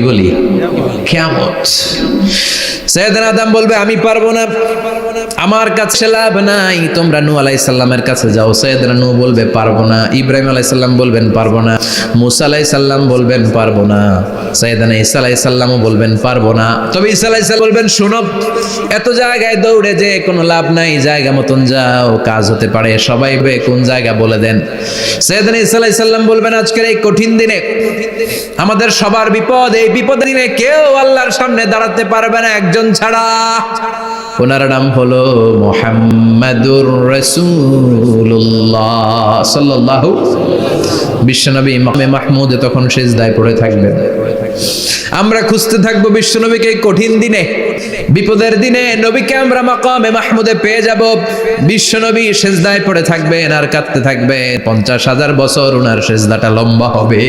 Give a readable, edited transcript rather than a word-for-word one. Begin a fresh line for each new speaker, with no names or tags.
বলি কিয়ামত। সাইয়েদনা আদম বলবে আমি পারবো না, আমার কাছে লাভ নাই, তোমরা নূহ আলাইহিস সালামের কাছে যাও। সাইয়েদনা নূহ বলবে পারবো না, ইব্রাহিম আলাইহিস সালাম বলবেন পারবো না, মুসা আলাইহিস সালাম বলবেন পারবো না, সাইয়েদনা ঈসা আলাইহিস সালামও বলবেন পারবো না। তবে ঈসা আলাইহিস সালাম বলবেন শোনো, এত জায়গায় দৌড়ে যে কোনো লাভ নাই, জায়গা মতন যাও, কাজ হতে পারে। সবাই কোন জায়গা বলে দেন। সাইয়েদনা ঈসা আলাইহিস সালাম বলবেন আজকের এই কঠিন দিনে আমাদের সবার বিপদ, এই বিপদের দিনে কেউ আল্লাহর সামনে দাঁড়াতে পারবে না একজন ছাড়া। ওনার নাম হলো মুহাম্মাদুর রাসূলুল্লাহ সাল্লাল্লাহু। বিশ্বনবী ইমামে মাহমুদ তখন সিজদায় পড়ে থাকবেন। আমরা খুঁজতে থাকবো বিশ্বনবীকে এই কঠিন দিনে, বিপদের দিনে নবীকে আমরা মাকামে মাহমুদে পেয়ে যাব। বিশ্বনবী সিজদায় পড়ে থাকবেন আর কাঁদতে থাকবেন। 50,000 বছর ওনার সিজদাটা লম্বা হবে।